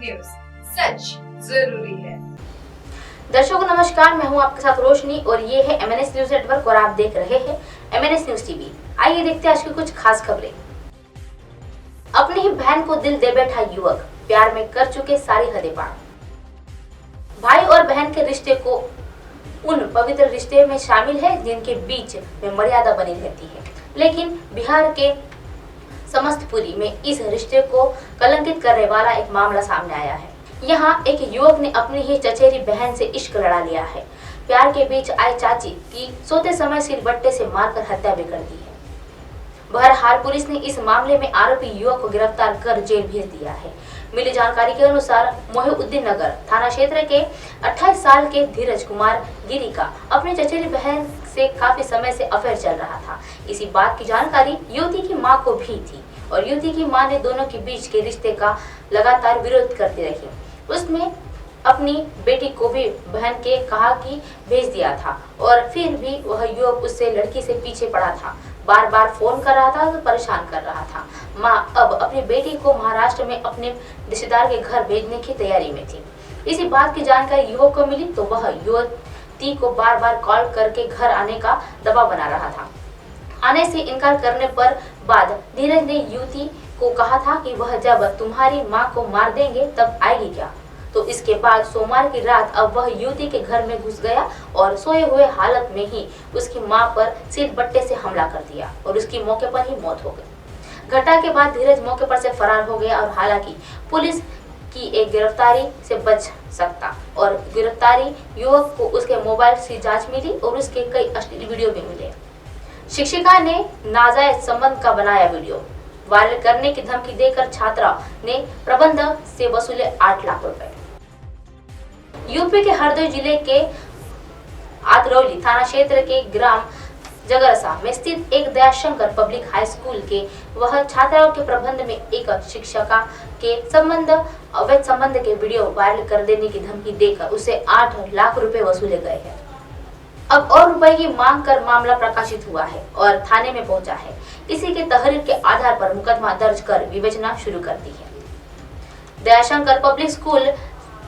News, सच जरूरी है। दर्शकों नमस्कार, मैं हूं आपके साथ रोशनी और ये है MNS न्यूज नेटवर्क और आप देख रहे हैं MNS न्यूज टीवी। आइए देखते हैं आज की कुछ खास खबरें। अपनी ही बहन को दिल दे बैठा युवक, प्यार में कर चुके सारी हदें पार। भाई और बहन के रिश्ते को उन पवित्र रिश्ते में शामिल है जिनके बीच में मर्यादा बनी रहती है, लेकिन बिहार के समस्तपुरी में इस रिश्ते को कलंकित करने वाला एक मामला सामने आया है। यहाँ एक युवक ने अपनी ही चचेरी बहन से इश्क लड़ा लिया है। प्यार के बीच आए चाची की सोते समय सिलबट्टे से मारकर हत्या भी कर दी है। बहरहाल पुलिस ने इस मामले में आरोपी युवक को गिरफ्तार कर जेल भेज दिया है। मिली जानकारी के अनुसार मोहिउद्दीन नगर थाना क्षेत्र के 28 साल के धीरज कुमार गिरी का अपनी चचेरी बहन से काफी समय से अफेयर चल रहा था। इसी बात की जानकारी युवती की मां को भी थी और युवती की मां ने दोनों के बीच के रिश्ते का लगातार विरोध करती रही। उसने अपनी बेटी को भी बहन के कहा कि भेज दिया था और फिर भी वह युवक उससे लड़की से पीछे पड़ा था, बार बार फोन कर रहा था, परेशान कर रहा था। मां अब अपनी बेटी को महाराष्ट्र में अपने रिश्तेदार के घर भेजने की तैयारी में थी। इसी बात की जानकारी युवक को मिली तो वह युवती को बार बार कॉल करके घर आने का दबाव बना रहा था। आने से इनकार करने पर बाद धीरज ने युवती को कहा था कि वह जब तुम्हारी मां को मार देंगे तब आएगी क्या। तो इसके बाद सोमवार की रात अब वह युवती के घर में घुस गया और सोए हुए हालत में ही उसकी मां पर सिलबट्टे से हमला कर दिया और उसकी मौके पर ही मौत हो गई। घटना के बाद धीरज मौके पर से फरार हो गया और हालांकि पुलिस की एक गिरफ्तारी से बच सकता और गिरफ्तारी युवक को उसके मोबाइल से जांच मिली और उसके कई अश्लील वीडियो भी मिले। शिक्षिका ने नाजायज संबंध का बनाया वीडियो वायरल करने की धमकी देकर छात्रा ने प्रबंधक से वसूले 8 लाख रुपए। यूपी के हरदोई जिले के आतरौली थाना क्षेत्र के ग्राम जगरसा में स्थित एक दयाशंकर पब्लिक हाई स्कूल के वह छात्राओं के प्रबंध में एक शिक्षिका के अवैध संबंध के वीडियो वायरल कर देने की धमकी देकर उसे 8 लाख रुपए वसूले गए हैं। अब और रुपए की मांग कर मामला प्रकाशित हुआ है और थाने में पहुंचा है। इसी के तहरीर के आधार पर मुकदमा दर्ज कर विवेचना शुरू कर दी है। दयाशंकर पब्लिक स्कूल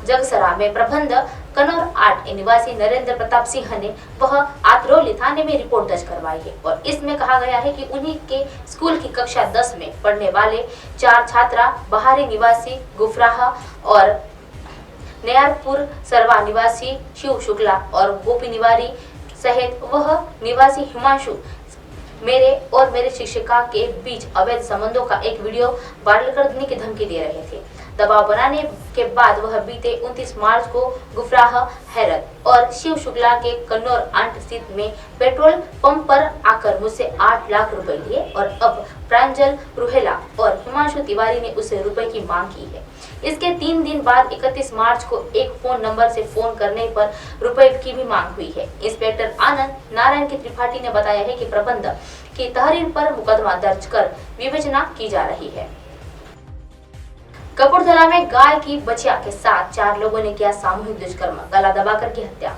जगसरा में प्रबंधक कनौर 8 निवासी नरेंद्र प्रताप सिंह ने वह आतरौली थाने में रिपोर्ट दर्ज करवाई है और इसमें कहा गया है कि उन्हीं के स्कूल की कक्षा 10 में पढ़ने वाले 4 छात्रा बहारी निवासी गुफराह और नयारपुर सरवा निवासी शिव शुक्ला और गोपी निवारी सहित वह निवासी हिमांशु मेरे शिक्षिका के बीच अवैध संबंधों का एक वीडियो वायरल कर देने की धमकी दे रहे थे। दबाव बनाने के बाद वह बीते 29 मार्च को गुफराह हैरत और शिव शुक्ला के कन्नौर 8 स्थित में पेट्रोल पंप पर आकर मुझसे 8 लाख रुपए लिए और अब प्रांजल रुहेला और हिमांशु तिवारी ने उससे रुपए की मांग की है। इसके 3 दिन बाद 31 मार्च को एक फोन नंबर से फोन करने पर रुपए की भी मांग हुई है। इंस्पेक्टर आनंद नारायण के त्रिपाठी ने बताया है कि प्रबंधक की तहरीर पर मुकदमा दर्ज कर विवेचना की जा रही है। कपूरथला में गाय की बछिया के साथ 4 लोगों ने किया सामूहिक दुष्कर्म, गला दबाकर की हत्या।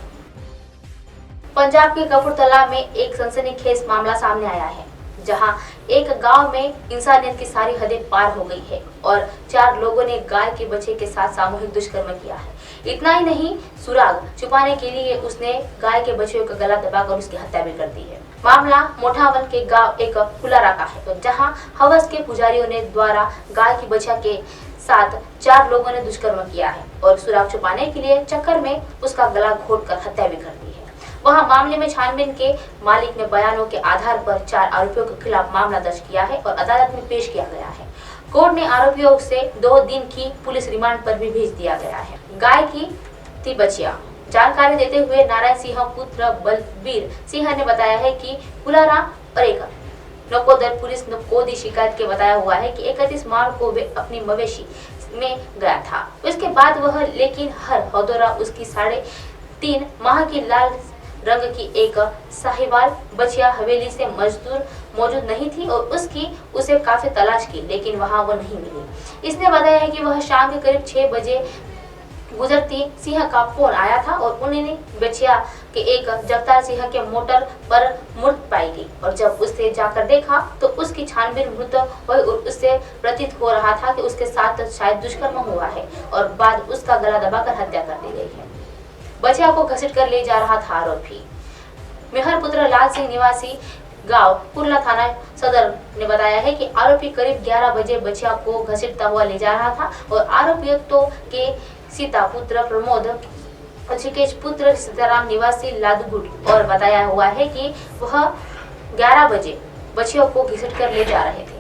पंजाब के कपूरथला में एक सनसनीखेज मामला सामने आया है, जहां एक गांव में इंसानियत की सारी हदें पार हो गई है और 4 लोगों ने गाय के बच्चे के साथ सामूहिक दुष्कर्म किया है। इतना ही नहीं, सुराग छुपाने के लिए उसने गाय के बच्चे का गला दबाकर उसकी हत्या भी कर दी है। मामला मोठावल के गांव एक कुलारा का है, तो जहां हवस के पुजारियों ने द्वारा गाय की बच्चा के साथ 4 लोगों ने दुष्कर्म किया है और सुराग छुपाने के लिए चक्कर में उसका गला घोटकर हत्या भी कर दी है। वहां मामले में छानबीन के मालिक ने बयानों के आधार पर 4 आरोपियों के खिलाफ मामला दर्ज किया है और अदालत में पेश किया गया है। कोर्ट ने आरोपियों से 2 दिन की पुलिस रिमांड पर भी भेज दिया गया है। गाय की थी बचिया। जानकारी देते हुए नारायण सिंह पुत्र बलबीर सिंह ने बताया है कि कुलारा और एक नकोदर पुलिस को दी शिकायत के बताया हुआ है कि 31 मार्च को वे अपनी मवेशी में गया था। उसके बाद वह लेकिन हर हदौरा उसकी 3.5 माह की लाल रंग की एक साहिवाल बछिया हवेली से मौजूद नहीं थी और उसे काफी तलाश की, लेकिन वहां वो नहीं मिली। इसने बताया है कि वह शाम के करीब 6 बजे गुजरती सिंह का फोन आया था और उन्होंने बछिया के एक जगतार सिंह के मोटर पर मूर्त पाई गई और जब उसने उसे जाकर देखा तो उसकी छानबीन मृत हुई और उससे प्रतीत हो रहा था कि उसके साथ शायद दुष्कर्म हुआ है और बाद उसका गला दबाकर हत्या कर दी गई है। बच्चिया को घसीट कर ले जा रहा था आरोपी। मेहर पुत्र लाल सिंह निवासी गांव कुर्ला थाना सदर ने बताया है कि आरोपी करीब 11 बजे बच्चिया को घसीटता हुआ ले जा रहा था और आरोपियों के सीता पुत्र प्रमोद ऋषिकेश पुत्र सीताराम निवासी लादुगुट और बताया हुआ है कि वह 11 बजे बच्चियों को घसीट कर ले जा रहे थे।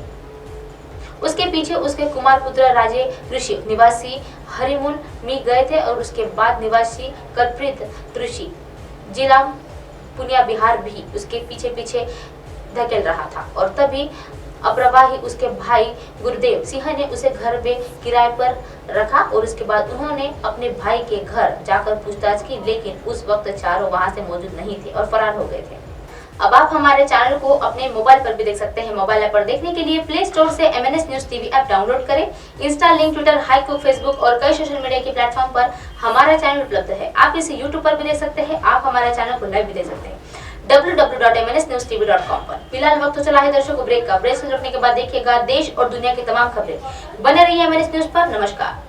उसके पीछे उसके कुमार पुत्र राजे ऋषि निवासी हरिमुल में गए थे और उसके बाद निवासी कलप्रीत ऋषि जिला पुनिया बिहार भी उसके पीछे पीछे धकेल रहा था और तभी अप्रवाही उसके भाई गुरुदेव सिंह ने उसे घर में किराए पर रखा और उसके बाद उन्होंने अपने भाई के घर जाकर पूछताछ की, लेकिन उस वक्त चारों वहां से मौजूद नहीं थे और फरार हो गए थे। अब आप हमारे चैनल को अपने मोबाइल पर भी देख सकते हैं। मोबाइल ऐप पर देखने के लिए प्ले स्टोर से MNS news TV app download करें। इंस्टा, लिंक, ट्विटर, हाइकूक, फेसबुक और कई सोशल मीडिया के प्लेटफॉर्म पर हमारा चैनल उपलब्ध है। आप इसे यूट्यूब पर भी देख सकते हैं। आप हमारे चैनल को लाइव भी देख सकते हैं www.mnsnewstv.com पर। फिलहाल वक्त तो चला है दर्शकों ब्रेक का। ब्रेक से लौटने के बाद देखिएगा देश और दुनिया की तमाम खबरें। बने रहिए MNS न्यूज पर। नमस्कार।